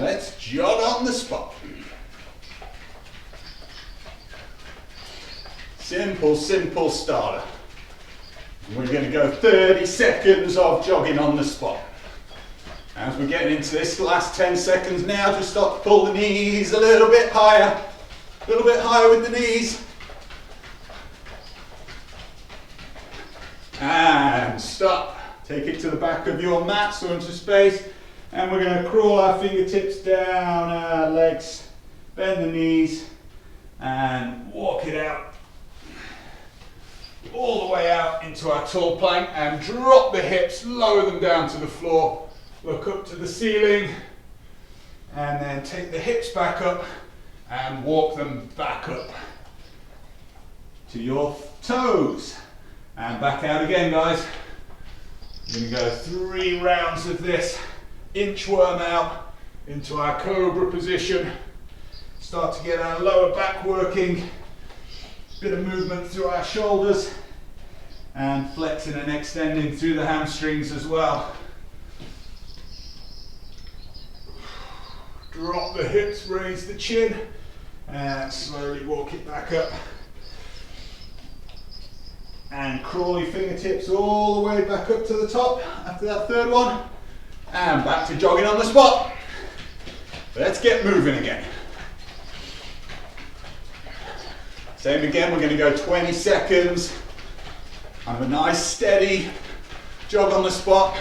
let's jog on the spot. Simple, simple starter. We're going to go 30 seconds of jogging on the spot. As we're getting into this last 10 seconds now, just start to pull the knees a little bit higher with the knees. And stop. Take it to the back of your mat, so into space. And we're going to crawl our fingertips down our legs, bend the knees, and walk it out. All the way out into our tall plank, and drop the hips, lower them down to the floor. Look up to the ceiling, and then take the hips back up and walk them back up to your toes. And back out again, guys. We're going to go 3 rounds of this. Inchworm out into our cobra position. Start to get our lower back working. Bit of movement through our shoulders. And flexing and extending through the hamstrings as well. Drop the hips, raise the chin, and slowly walk it back up. And crawl your fingertips all the way back up to the top after that third one. And back to jogging on the spot. Let's get moving again. Same again, we're going to go 20 seconds. Have a nice steady jog on the spot.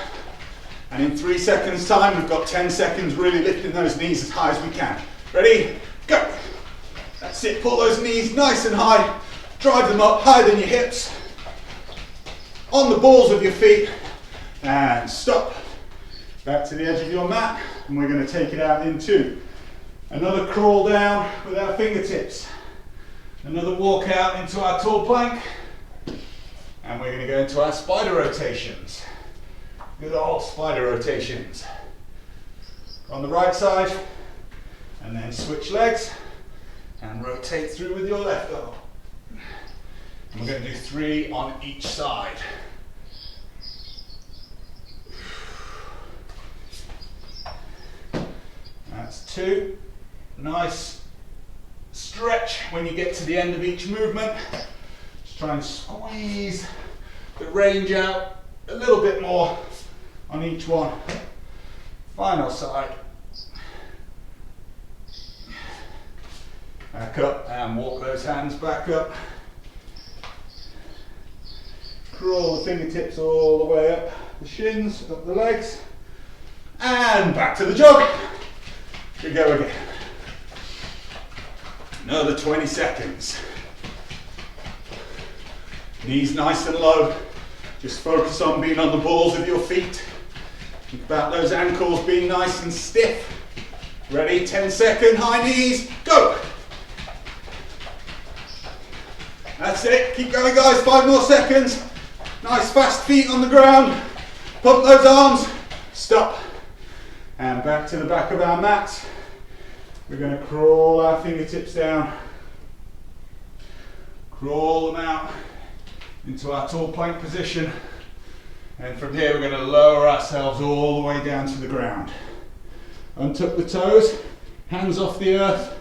And in 3 seconds time, we've got 10 seconds really lifting those knees as high as we can. Ready? Go. That's it, pull those knees nice and high. Drive them up higher than your hips. On the balls of your feet. And stop. Back to the edge of your mat. And we're going to take it out into another crawl down with our fingertips. Another walk out into our tall plank. And we're going to go into our spider rotations. Good old spider rotations. On the right side, and then switch legs and rotate through with your left arm. And we're going to do 3 on each side. That's 2. Nice stretch when you get to the end of each movement. Just try and squeeze the range out a little bit more on each one. Final side. Back up and walk those hands back up. Crawl the fingertips all the way up the shins, up the legs. And back to the jog. Here we go again. Another 20 seconds. Knees nice and low. Just focus on being on the balls of your feet. Think about those ankles being nice and stiff. Ready? 10-second high knees. Go! That's it. Keep going, guys. 5 more seconds. Nice fast feet on the ground. Pump those arms. Stop. And back to the back of our mats. We're going to crawl our fingertips down. Crawl them out into our tall plank position. And from here we're going to lower ourselves all the way down to the ground. Untuck the toes, hands off the earth,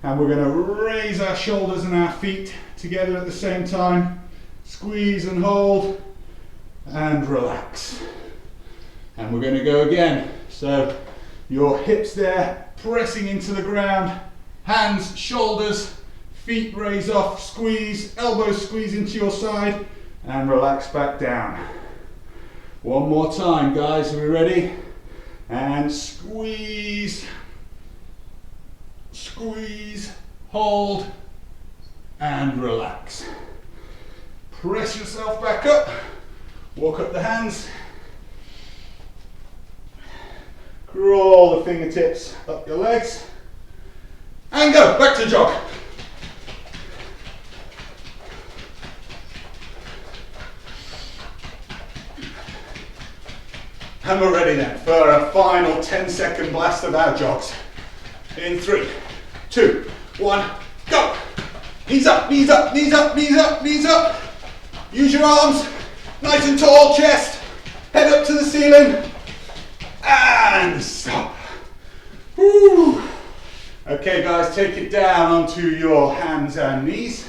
and we're going to raise our shoulders and our feet together at the same time. Squeeze and hold and relax. And we're going to go again. So your hips there pressing into the ground, hands, shoulders, feet raise off, squeeze, elbows squeeze into your side, and relax back down. One more time, guys, are we ready? And squeeze, squeeze, hold, and relax. Press yourself back up, walk up the hands, crawl the fingertips up your legs, and go, back to jog. And we're ready then for a final 10-second blast of our jogs. In 3, 2, 1, go! Knees up, knees up, knees up, knees up, knees up. Use your arms, nice and tall, chest, head up to the ceiling, and stop. Woo. Okay guys, take it down onto your hands and knees.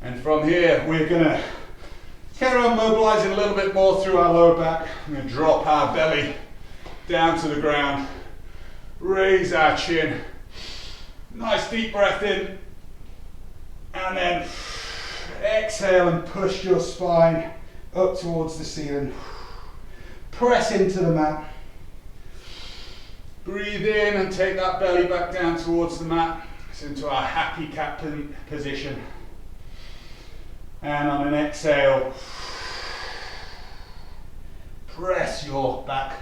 And from here, we're gonna carry on mobilizing a little bit more through our lower back. We're gonna drop our belly down to the ground, raise our chin, nice deep breath in, and then exhale and push your spine up towards the ceiling. Press into the mat. Breathe in and take that belly back down towards the mat. It's into our happy cat position. And on an exhale, press your back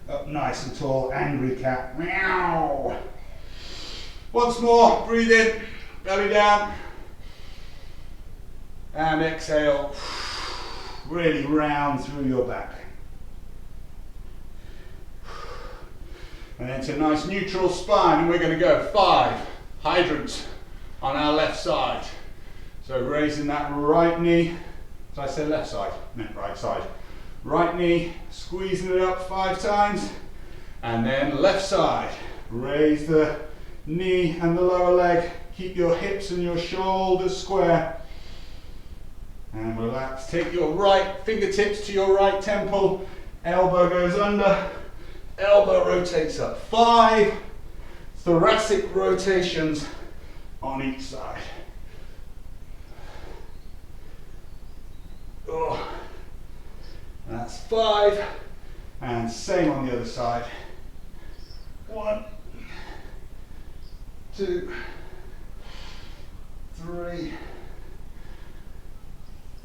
up nice and tall, angry cat. Meow. Once more, breathe in, belly down. And exhale, really round through your back. And then to a nice neutral spine, and we're going to go 5 hydrants on our left side. So raising that right knee, did I say left side? I meant right side. Right knee, squeezing it up 5 times, and then left side. Raise the knee and the lower leg, keep your hips and your shoulders square. And relax, take your right fingertips to your right temple, elbow goes under, elbow rotates up. 5 thoracic rotations on each side. Oh, that's 5, and same on the other side. 1, 2, 3,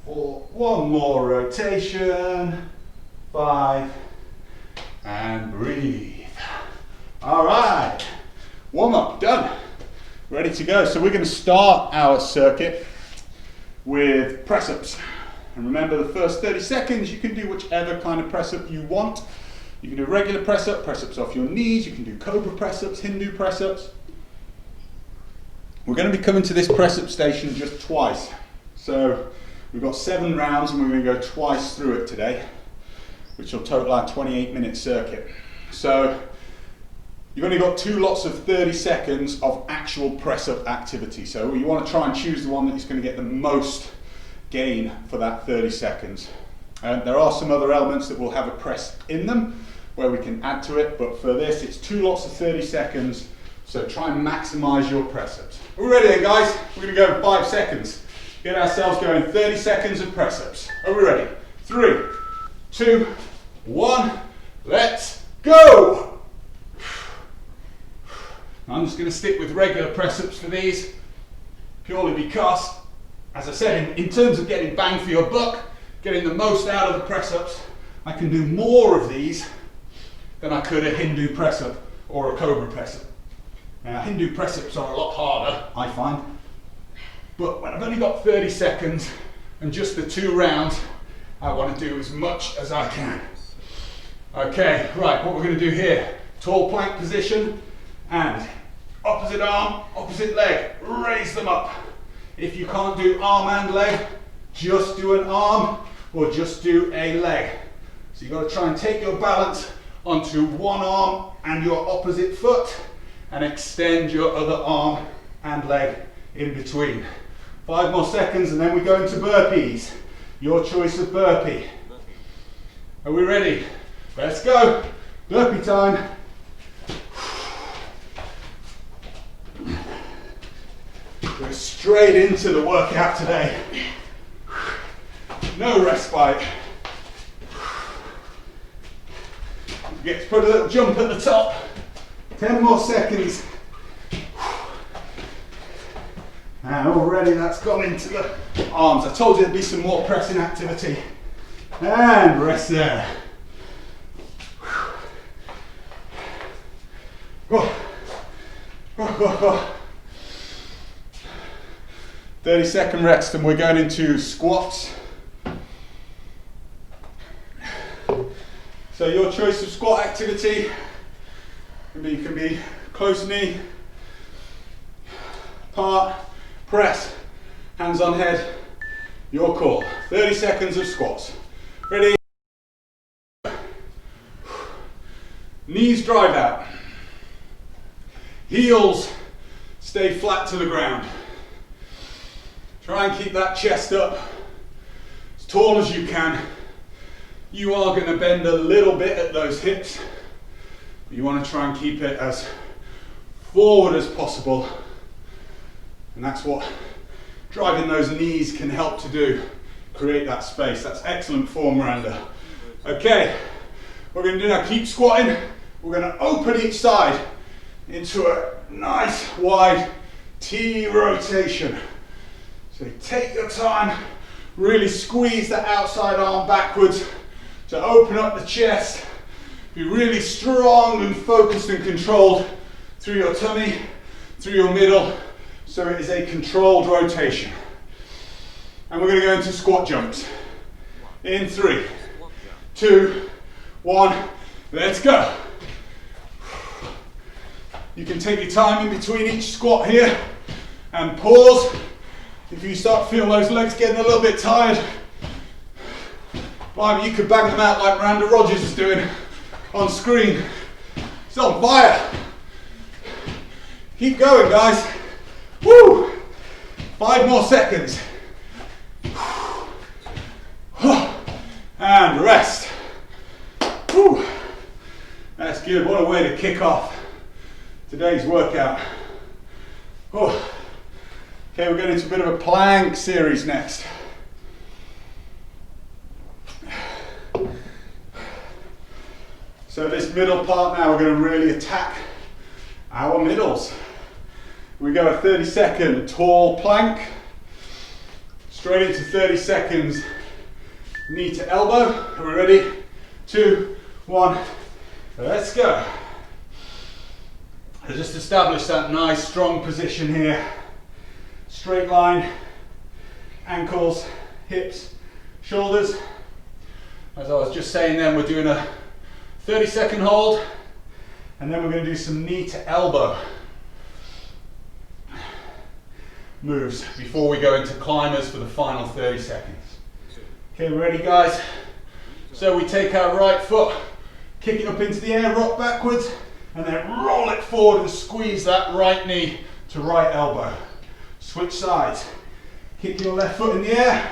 4. One more rotation. 5, and breathe. All right, warm up done, ready to go. So we're going to start our circuit with press ups. And remember, the first 30 seconds, you can do whichever kind of press up you want. You can do regular press ups off your knees, you can do cobra press ups, Hindu press ups. We're going to be coming to this press up station just twice. So we've got 7 rounds and we're going to go twice through it today, which will total our 28-minute circuit. So you've only got 2 lots of 30 seconds of actual press up activity. So you want to try and choose the one that is going to get the most gain for that 30 seconds. There are some other elements that will have a press in them where we can add to it, but for this it's 2 lots of 30 seconds, so try and maximize your press ups. We're ready then guys, we're going to go in 5 seconds. Get ourselves going, 30 seconds of press ups. Are we ready? 3, 2, 1, let's go! I'm just going to stick with regular press ups for these, purely because, as I said, in terms of getting bang for your buck, getting the most out of the press ups, I can do more of these than I could a Hindu press up or a cobra press up. Now, Hindu press ups are a lot harder, I find, but when I've only got 30 seconds and just the 2 rounds, I want to do as much as I can. Okay, right, what we're going to do here, tall plank position and opposite arm, opposite leg, raise them up. If you can't do arm and leg, just do an arm or just do a leg. So you've got to try and take your balance onto one arm and your opposite foot and extend your other arm and leg in between. 5 more seconds and then we go into burpees. Your choice of burpee. Are we ready? Let's go. Burpee time. We're straight into the workout today. No respite. Get to put a little jump at the top. 10 more seconds. And already that's gone into the arms. I told you there'd be some more pressing activity. And rest there. Oh. Oh, oh, oh. 30-second rest and we're going into squats. So your choice of squat activity can be close knee, apart, press, hands on head, your call. 30 seconds of squats. Ready? Knees drive out. Heels stay flat to the ground. Try and keep that chest up as tall as you can. You are going to bend a little bit at those hips, but you want to try and keep it as forward as possible. And that's what driving those knees can help to do, create that space. That's excellent form, Miranda. Okay, what we're going to do now, keep squatting. We're going to open each side into a nice wide T rotation. So take your time, really squeeze the outside arm backwards to open up the chest. Be really strong and focused and controlled through your tummy, through your middle, so it is a controlled rotation. And we're going to go into squat jumps. In 3, 2, 1, let's go. You can take your time in between each squat here and pause. If you start feeling those legs getting a little bit tired, you could bang them out like Miranda Rogers is doing on screen. It's on fire. Keep going, guys. Woo! 5 more seconds. And rest. Woo! That's good. What a way to kick off today's workout. Oh. Okay, we're going into a bit of a plank series next. So this middle part now, we're going to really attack our middles. We go a 30-second tall plank, straight into 30 seconds knee to elbow. Are we ready? 2, 1, let's go. So just establish that nice strong position here. Straight line, ankles, hips, shoulders. As I was just saying then, we're doing a 30-second hold, and then we're going to do some knee to elbow moves before we go into climbers for the final 30 seconds. Okay, we're ready, guys? So we take our right foot, kick it up into the air, rock backwards, and then roll it forward and squeeze that right knee to right elbow. Switch sides. Kick your left foot in the air,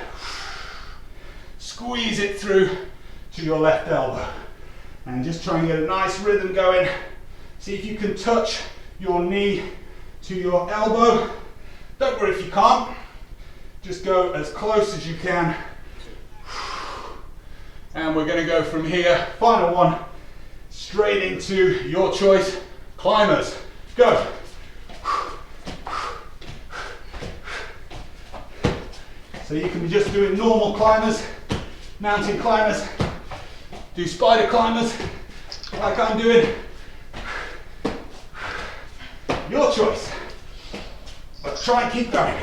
squeeze it through to your left elbow. And just try and get a nice rhythm going. See if you can touch your knee to your elbow. Don't worry if you can't. Just go as close as you can. And we're going to go from here, final one, straight into your choice, climbers. Go. So you can be just doing normal climbers, mountain climbers, do spider climbers, like I'm doing. Your choice. But try and keep going.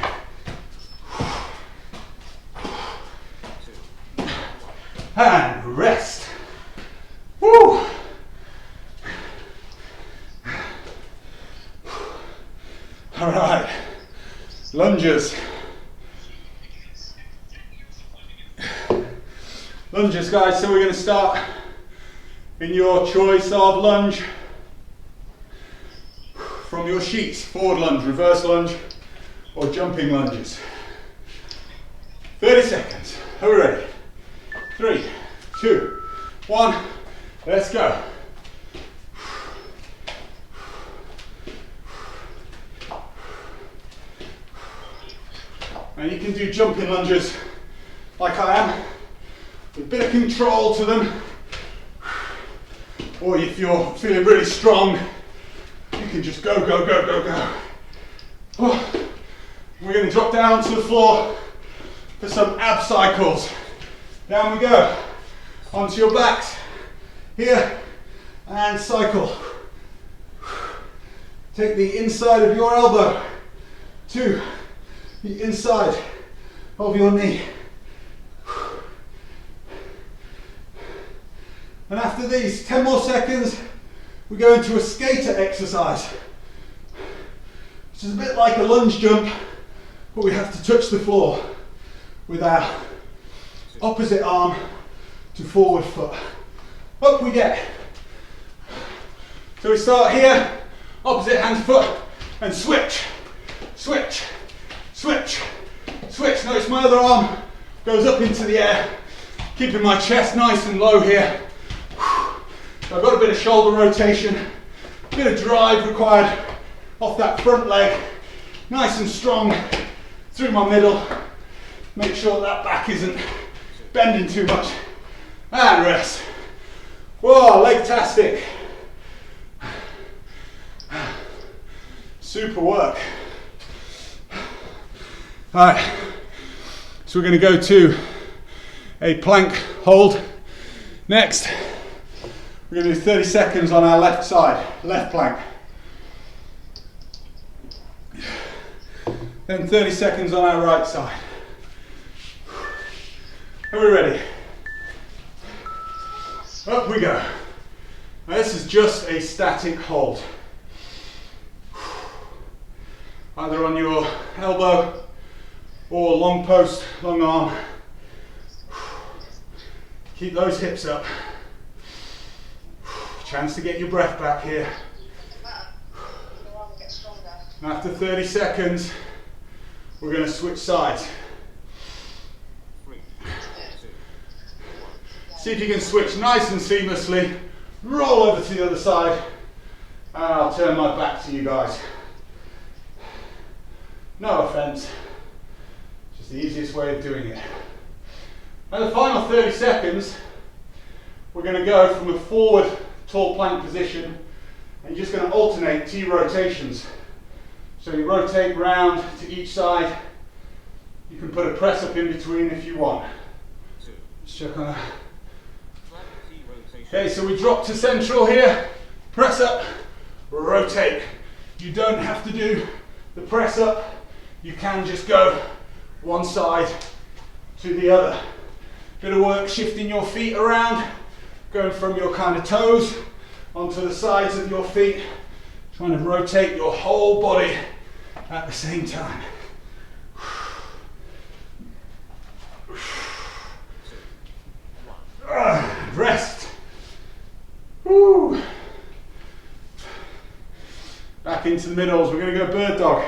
And rest. Woo! All right, lunges. Lunges, guys, so we're going to start in your choice of lunge from your sheets. Forward lunge, reverse lunge, or jumping lunges. 30 seconds. Are we ready? 3, 2, 1, let's go. And you can do jumping lunges like I am, with a bit of control to them. Or if you're feeling really strong, you can just go, go, go, go, go. Oh. We're going to drop down to the floor for some ab cycles. Down we go, onto your backs, here, and cycle. Take the inside of your elbow to the inside of your knee. And after these 10 more seconds, we go into a skater exercise, which is a bit like a lunge jump, but we have to touch the floor with our opposite arm to forward foot. Up we get. So we start here opposite hand foot, and switch, switch, switch, switch. Notice my other arm goes up into the air, keeping my chest nice and low here. So I've got a bit of shoulder rotation, a bit of drive required off that front leg, nice and strong through my middle. Make sure that back isn't bending too much. And rest. Whoa, leg-tastic. Super work. All right, so we're going to go to a plank hold next. We're going to do 30 seconds on our left side, left plank. Then 30 seconds on our right side. Are we ready? Up we go. Now this is just a static hold. Either on your elbow or long post, long arm. Keep those hips up. Chance to get your breath back here. And after 30 seconds, we're going to switch sides. See if you can switch nice and seamlessly. Roll over to the other side, and I'll turn my back to you guys. No offense, just the easiest way of doing it. And the final 30 seconds, we're going to go from a forward tall plank position and you're just going to alternate T rotations. So you rotate round to each side. You can put a press up in between if you want. Let's check on that. Okay, so we drop to central here, press up, rotate. You don't have to do the press up, you can just go one side to the other. Bit of work shifting your feet around, going from your kind of toes onto the sides of your feet, trying to rotate your whole body at the same time. Rest. Woo. Back into the middles. We're going to go bird dog.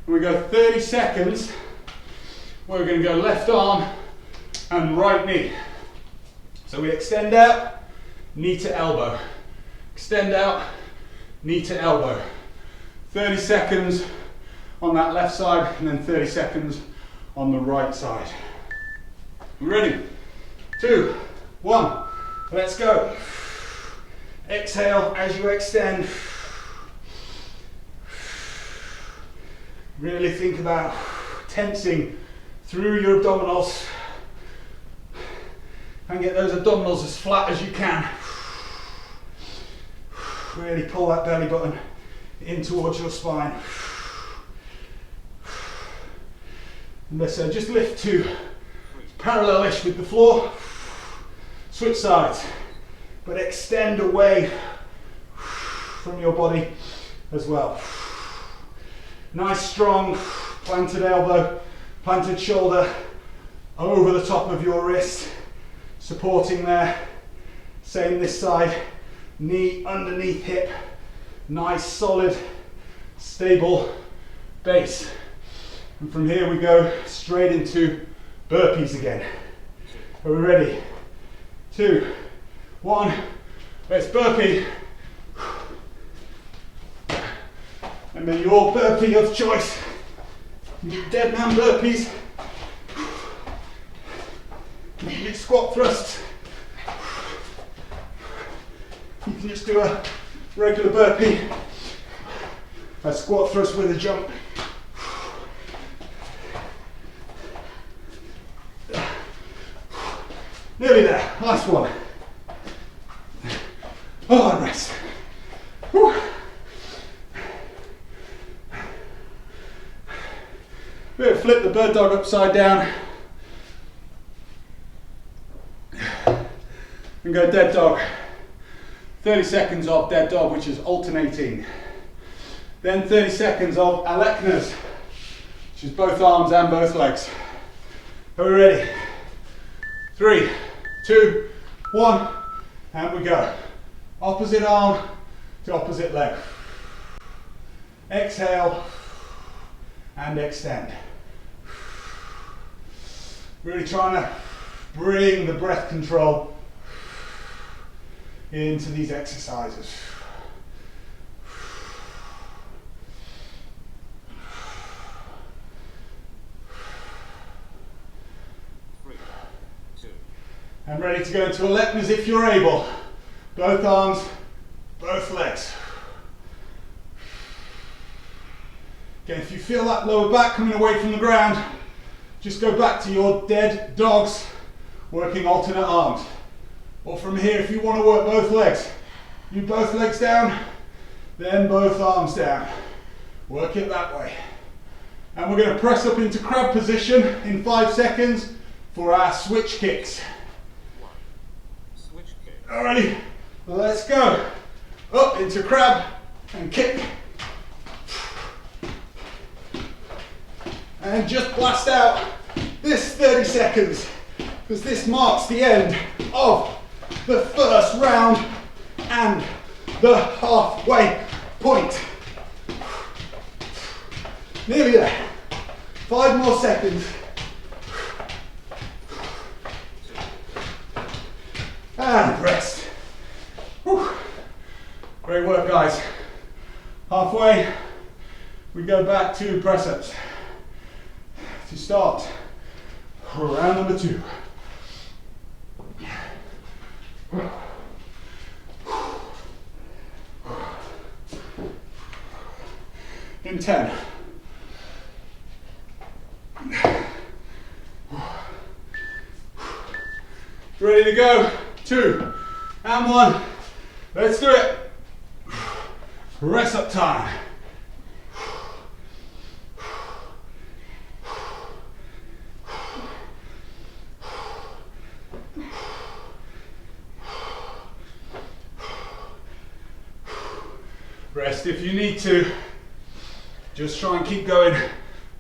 And we go 30 seconds. We're going to go left arm and right knee. So we extend out, knee to elbow. Extend out, knee to elbow. 30 seconds on that left side and then 30 seconds on the right side. Ready? 2, 1, let's go. Exhale as you extend. Really think about tensing through your abdominals and get those abdominals as flat as you can. Really pull that belly button in towards your spine. And let's just lift to parallel-ish with the floor. Switch sides, but extend away from your body as well. Nice strong planted elbow, planted shoulder over the top of your wrist, supporting there. Same this side, knee underneath hip. Nice solid stable base. And from here we go straight into burpees again. Are we ready? 2, 1, let's burpee. And then your burpee of choice. You do dead man burpees. You can do squat thrusts. You can just do a regular burpee. A squat thrust with a jump. Nearly there, last one. Oh, and rest. Whew. We're going to flip the bird dog upside down and go dead dog. 30 seconds of dead dog, which is alternating. Then 30 seconds of Aleknas, which is both arms and both legs. Are we ready? 3, 2, 1, and we go. Opposite arm to opposite leg. Exhale and extend. Really trying to bring the breath control into these exercises. 3, 2. And ready to go into Alekhnas if you're able. Both arms, both legs. Again, if you feel that lower back coming away from the ground, just go back to your dead dogs, working alternate arms. Or from here, if you want to work both legs, you both legs down, then both arms down. Work it that way. And we're going to press up into crab position in 5 seconds for our switch kicks. Switch kick. Alrighty, let's go. Up into crab and kick. And just blast out this 30 seconds, because this marks the end of the first round and the halfway point. Nearly there. 5 more seconds. And rest. Whew. Great work, guys. Halfway, we go back to press-ups. To start round number 2. In 10. Ready to go? 2 and 1. Let's do it. Rest up time. Rest if you need to. Just try and keep going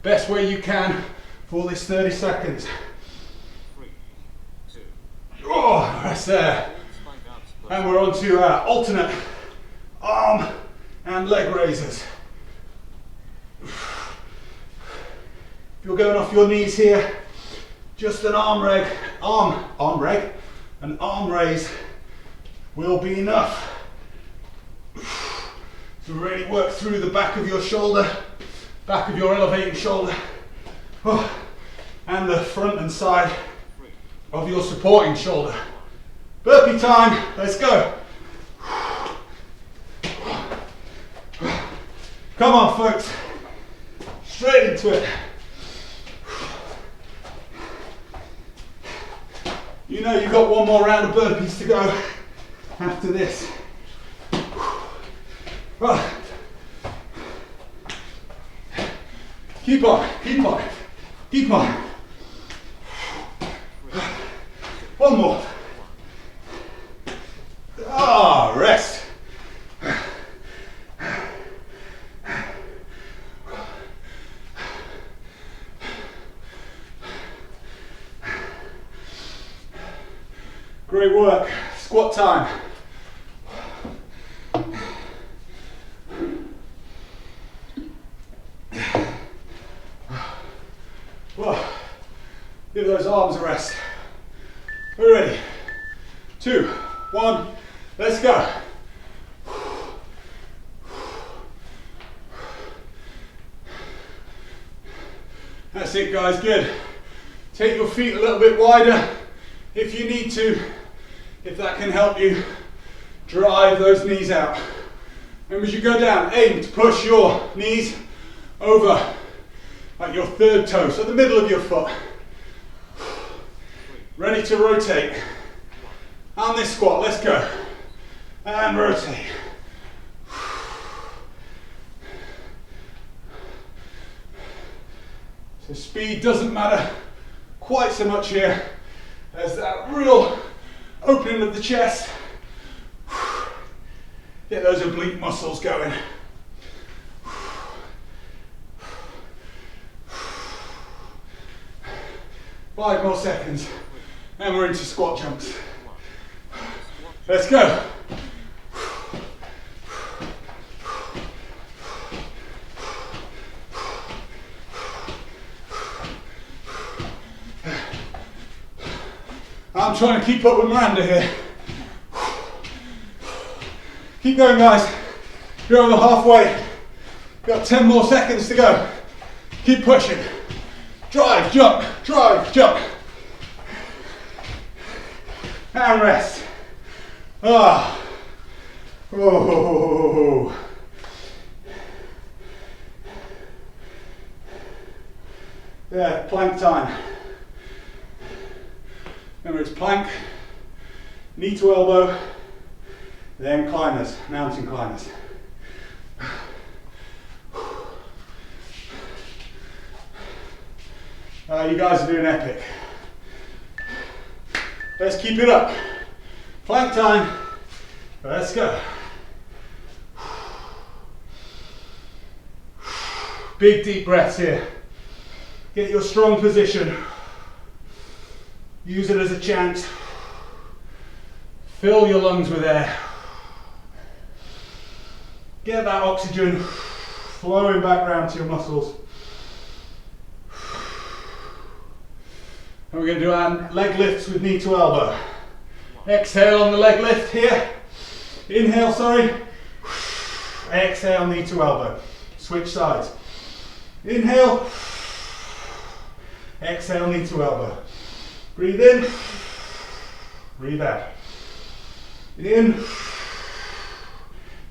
best way you can for this 30 seconds. 3, 2. Oh, rest there. And we're on to our alternate arm and leg raises. If you're going off your knees here, just an arm raise will be enough to really work through the back of your shoulder, back of your elevating shoulder, and the front and side of your supporting shoulder. Burpee time, let's go. Come on, folks, straight into it. You know you've got 1 more round of burpees to go after this. Right. Keep on, keep on, keep on. 1 more. Ah, rest. Great work. Squat time. Well, give those arms a rest. We're ready. 2, 1, let's go. That's it, guys, good. Take your feet a little bit wider if you need to, if that can help you drive those knees out. And as you go down, aim to push your knees over like your 3rd toe, so the middle of your foot. Ready to rotate. On this squat, let's go. And rotate. So speed doesn't matter quite so much here as that real opening of the chest. Get those oblique muscles going. 5 more seconds, and we're into squat jumps. Let's go. I'm trying to keep up with Miranda here. Keep going, guys. You're over halfway. Got 10 more seconds to go. Keep pushing. Drive, jump, drive, jump. And rest. Ah. Oh. Yeah, plank time. Remember, it's plank, knee to elbow, then climbers, mountain climbers. You guys are doing epic. Let's keep it up. Plank time. Let's go. Big deep breaths here. Get your strong position. Use it as a chant. Fill your lungs with air. Get that oxygen flowing back round to your muscles. And we're going to do our leg lifts with knee to elbow. Exhale on the leg lift here. Inhale, sorry. Exhale, knee to elbow. Switch sides. Inhale. Exhale, knee to elbow. Breathe in. Breathe out. In.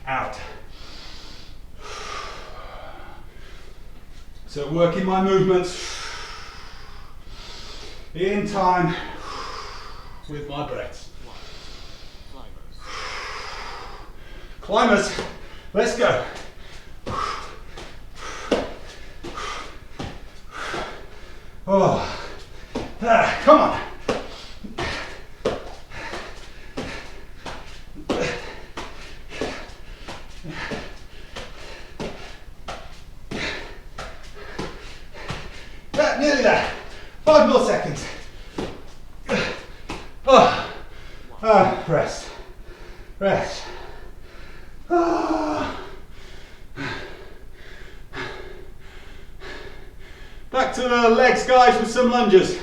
Out. So working my movements in time with my breaths. Climbers, let's go. Oh, come on. Nearly there. 5 more seconds. Rest. Rest. Back to the legs, guys, with some lunges.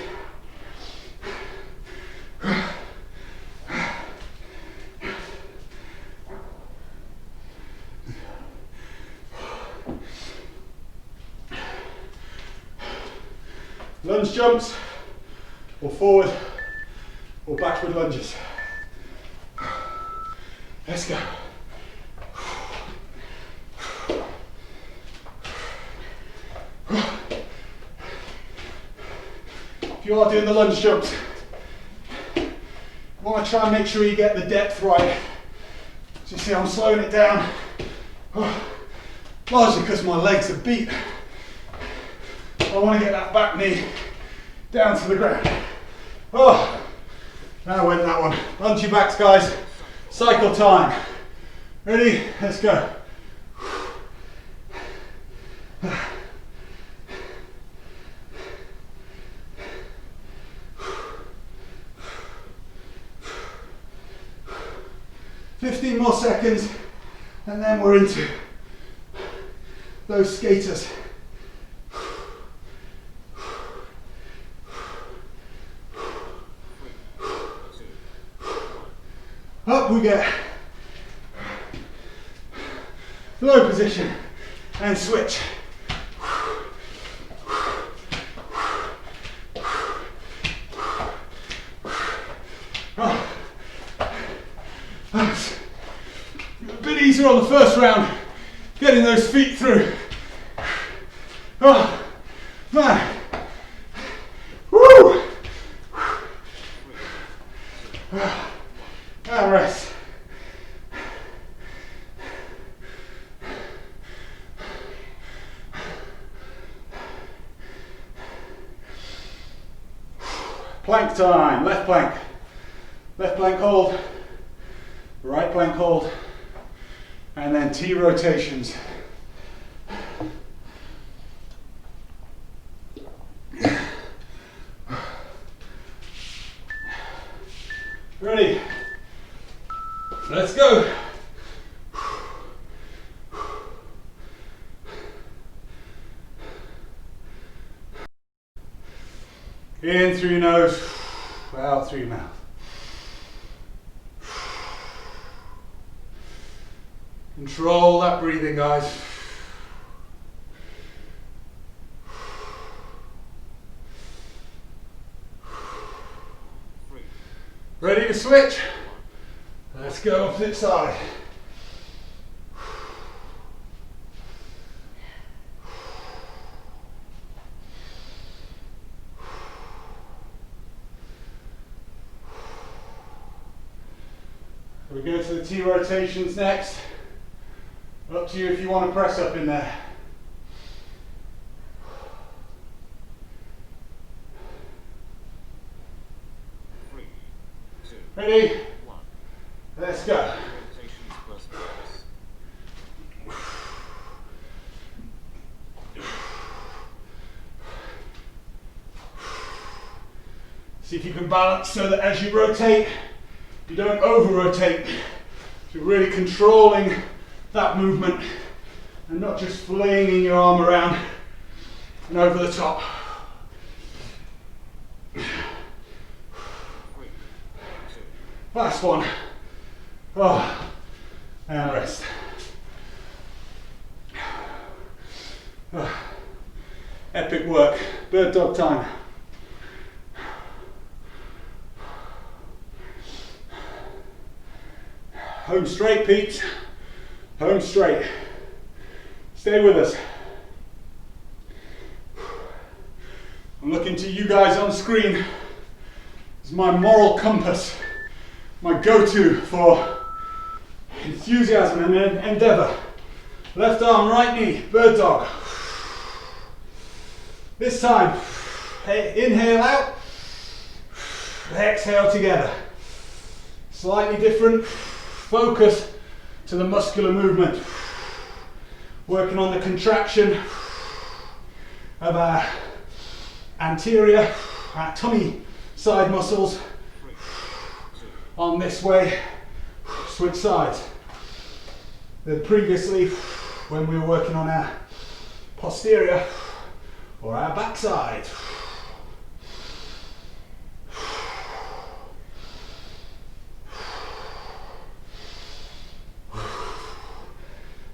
Lunge jumps, or forward, or backward lunges. Let's go. If you are doing the lunge jumps, you want to try and make sure you get the depth right. So you see I'm slowing it down, largely because my legs are beat. I want to get that back knee down to the ground. Oh, now went that one. Onto your backs, guys. Cycle time. Ready? Let's go. $15 more seconds, and then we're into those skaters. Up we get. Low position and switch. That's a bit easier on the first round, getting those feet through. Oh, man. Woo! And rest. Plank time. Left plank. Left plank hold. Right plank hold. And then T rotations. Ready? Let's go. In through your nose, out through your mouth. Control that breathing, guys. Ready to switch? Let's go opposite side. We go to the T rotations next. Up to you if you want to press up in there. Ready? Let's go. See if you can balance so that as you rotate, you don't over-rotate. So you're really controlling that movement and not just flinging your arm around and over the top. Last one. Oh, and rest. Oh, epic work. Bird dog time. Home straight, peeps. Home straight. Stay with us. I'm looking to you guys on screen as my moral compass. My go-to for enthusiasm and endeavour. Left arm, right knee, bird dog. This time, inhale out, exhale together. Slightly different focus to the muscular movement. Working on the contraction of our anterior, our tummy side muscles. On this way, switch sides. Then previously, when we were working on our posterior or our backside.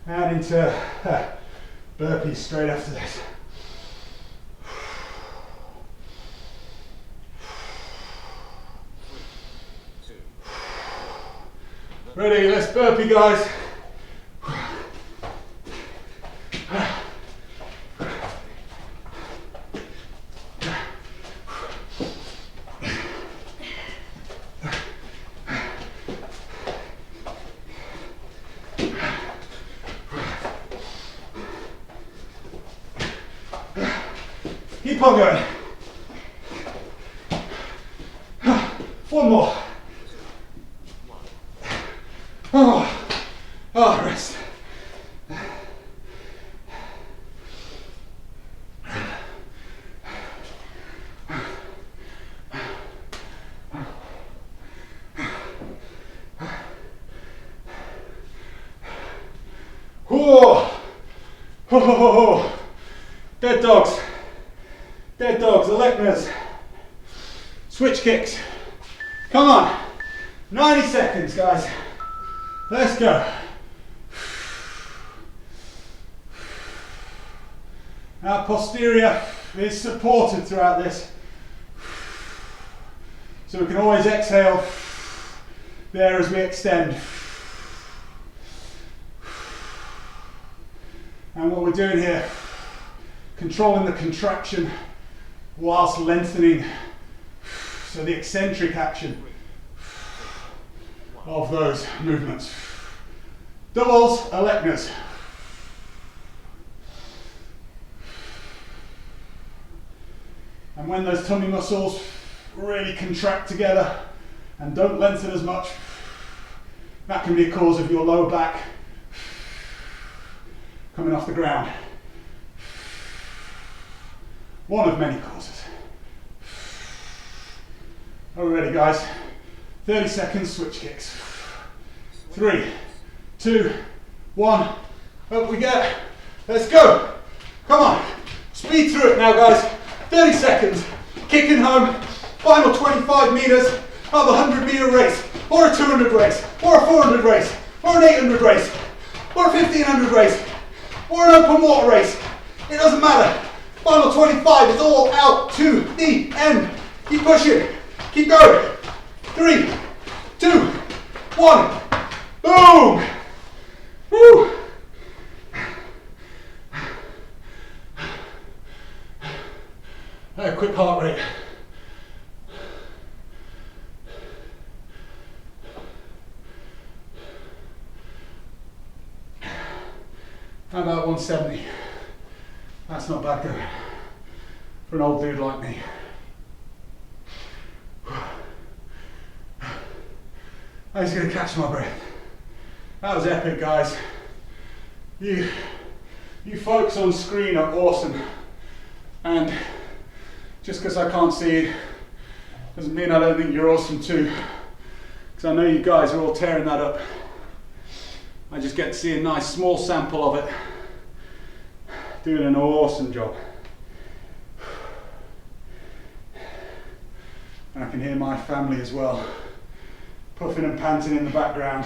And into burpees straight after this. Ready, let's burpee, guys. Keep on going. One more. Oh, rest. Dead dogs. Dead dogs, Alekhnas. Switch kicks. Come on. 90 seconds, guys. Let's go. Our posterior is supported throughout this. So we can always exhale there as we extend. And what we're doing here, controlling the contraction whilst lengthening, so the eccentric action of those movements. Doubles, Alekhnas. And when those tummy muscles really contract together and don't lengthen as much, that can be a cause of your lower back coming off the ground. One of many causes. Alrighty, guys. 30 seconds, switch kicks. 3, 2, 1. Up we get. Let's go. Come on. Speed through it now, guys. 30 seconds. Kicking home. Final 25 meters of a 100-meter race, or a 200 race, or a 400 race, or an 800 race. or a 1500 race, or an open water race. It doesn't matter. Final 25 is all out to the end. Keep pushing. Keep going. 3, 2, 1. Boom. Woo. Quick heart rate. How about 170? That's not bad going for an old dude like me. I was going to catch my breath. That was epic, guys. You folks on screen are awesome. And just because I can't see you doesn't mean I don't think you're awesome too. Because I know you guys are all tearing that up. I just get to see a nice small sample of it. Doing an awesome job. And I can hear my family as well, puffing and panting in the background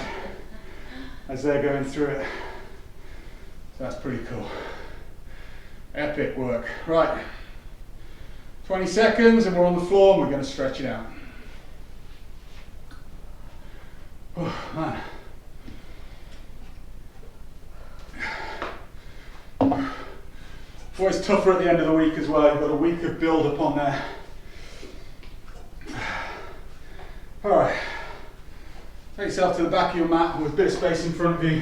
as they're going through it. So that's pretty cool. Epic work. Right, 20 seconds and we're on the floor and we're going to stretch it out. Oh, man. Always tougher at the end of the week as well. You've got a week of build up on there. Alright, take yourself to the back of your mat with a bit of space in front of you.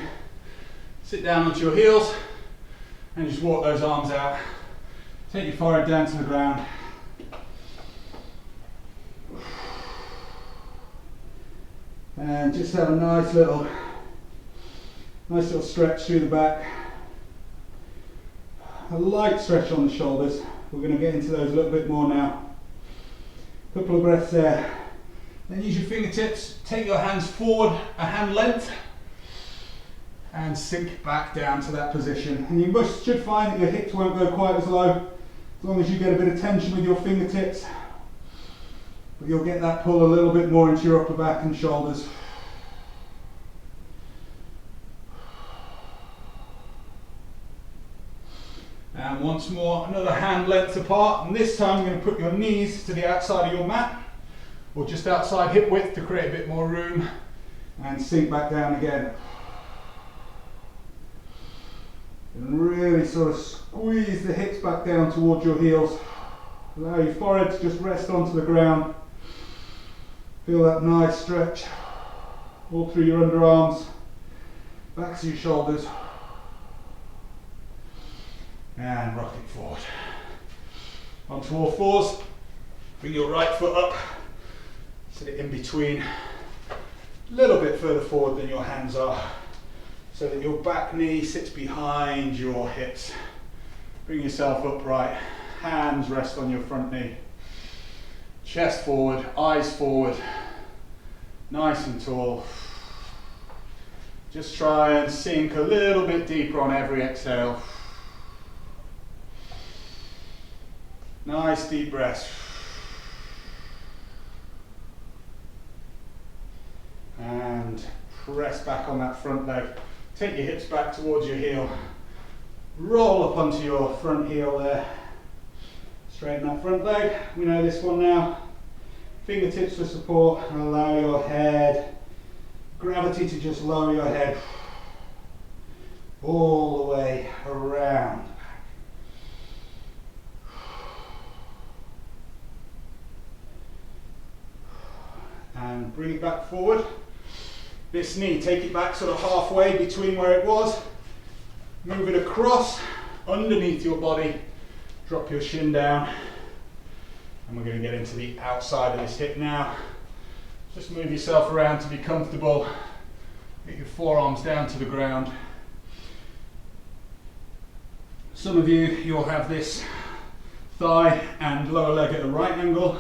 Sit down onto your heels and just walk those arms out. Take your forehead down to the ground. And just have a nice little stretch through the back. A light stretch on the shoulders. We're going to get into those a little bit more now. Couple of breaths there. Then use your fingertips, take your hands forward a hand length and sink back down to that position. And you should find that your hips won't go quite as low as long as you get a bit of tension with your fingertips. But you'll get that pull a little bit more into your upper back and shoulders. And once more, another hand length apart, and this time you're going to put your knees to the outside of your mat, or just outside hip width to create a bit more room, and sink back down again. And really sort of squeeze the hips back down towards your heels. Allow your forehead to just rest onto the ground. Feel that nice stretch all through your underarms, backs of your shoulders. And rock it forward. Onto all fours. Bring your right foot up. Sit it in between. A little bit further forward than your hands are. So that your back knee sits behind your hips. Bring yourself upright. Hands rest on your front knee. Chest forward, eyes forward. Nice and tall. Just try and sink a little bit deeper on every exhale. Nice deep breath. And press back on that front leg. Take your hips back towards your heel. Roll up onto your front heel there. Straighten that front leg. We know this one now. Fingertips for support and allow your head, gravity to just lower your head all the way around. And bring it back forward. This knee, take it back sort of halfway between where it was. Move it across, underneath your body. Drop your shin down. And we're going to get into the outside of this hip now. Just move yourself around to be comfortable. Get your forearms down to the ground. Some of you, you'll have this thigh and lower leg at a right angle.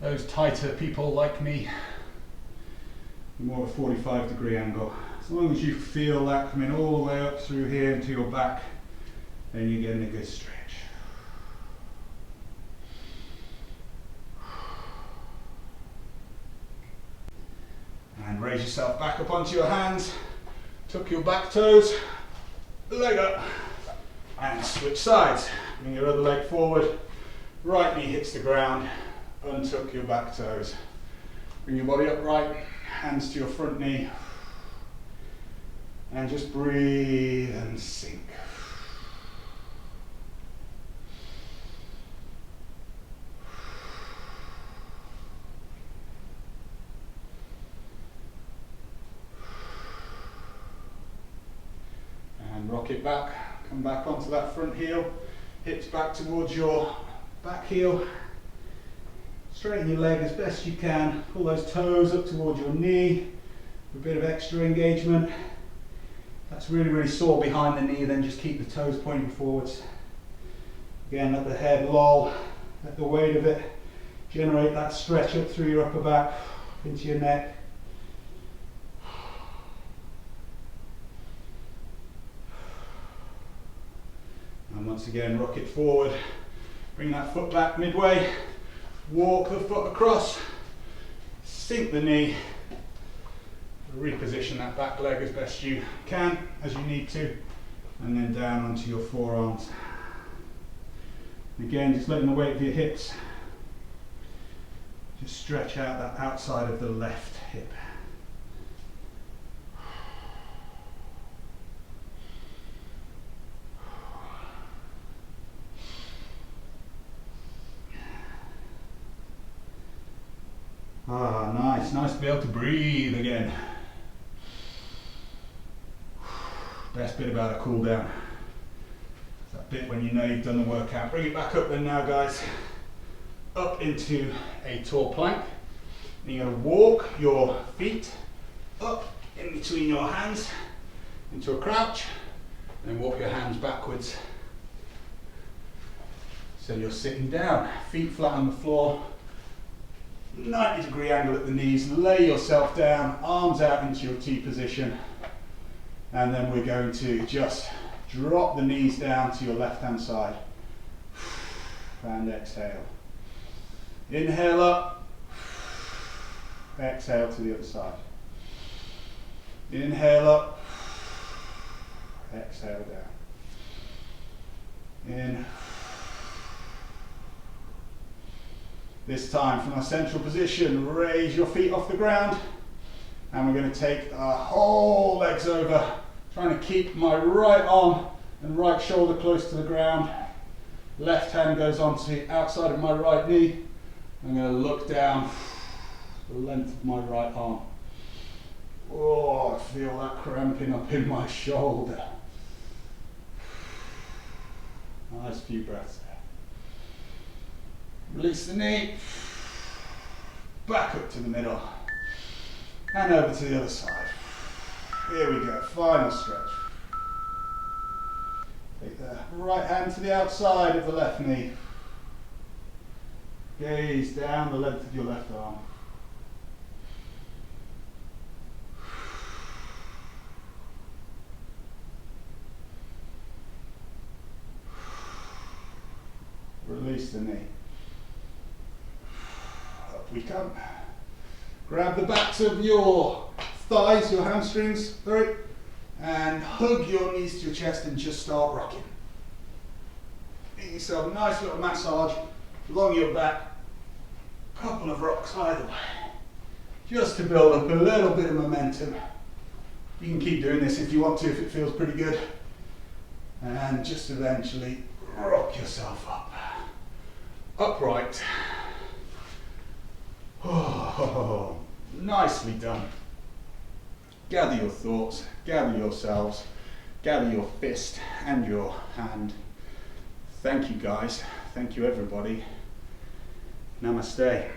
Those tighter people like me, more of a 45-degree angle. As long as you feel that coming all the way up through here into your back, then you're getting a good stretch. And raise yourself back up onto your hands. Tuck your back toes, leg up, and switch sides. Bring your other leg forward, right knee hits the ground, untuck your back toes. Bring your body upright, hands to your front knee, and just breathe and sink. And rock it back, come back onto that front heel, hips back towards your back heel. Straighten your leg as best you can, pull those toes up towards your knee, a bit of extra engagement. That's really sore behind the knee, then just keep the toes pointing forwards. Again, let the head loll, let the weight of it generate that stretch up through your upper back, into your neck. And once again, rock it forward, bring that foot back midway, walk the foot across, sink the knee, reposition that back leg as best you can, as you need to, and then down onto your forearms. Again, just letting the weight of your hips just stretch out that outside of the left hip. Ah, nice to be able to breathe again. Best bit about a cool down. It's that bit when you know you've done the workout. Bring it back up then now, guys. Up into a tall plank. And you're going to walk your feet up in between your hands into a crouch. And then walk your hands backwards. So you're sitting down, feet flat on the floor. 90-degree angle at the knees, lay yourself down, arms out into your T position, and then we're going to just drop the knees down to your left hand side and exhale. Inhale up, exhale to the other side. Inhale up, exhale down. In. This time from our central position, raise your feet off the ground, and we're going to take our whole legs over, trying to keep my right arm and right shoulder close to the ground. Left hand goes onto the outside of my right knee. I'm going to look down the length of my right arm. Oh, I feel that cramping up in my shoulder. Nice few breaths there. Release the knee, back up to the middle, and over to the other side. Here we go, final stretch. Take the right hand to the outside of the left knee. Gaze down the length of your left arm. Release the knee. We come. Grab the backs of your thighs, your hamstrings, sorry, and hug your knees to your chest and just start rocking. Give yourself a nice little massage along your back. Couple of rocks either way. Just to build up a little bit of momentum. You can keep doing this if you want to, if it feels pretty good. And just eventually rock yourself up. Upright. Oh, nicely done. Gather your thoughts, gather yourselves, gather your fist and your hand. Thank you guys, thank you everybody. Namaste.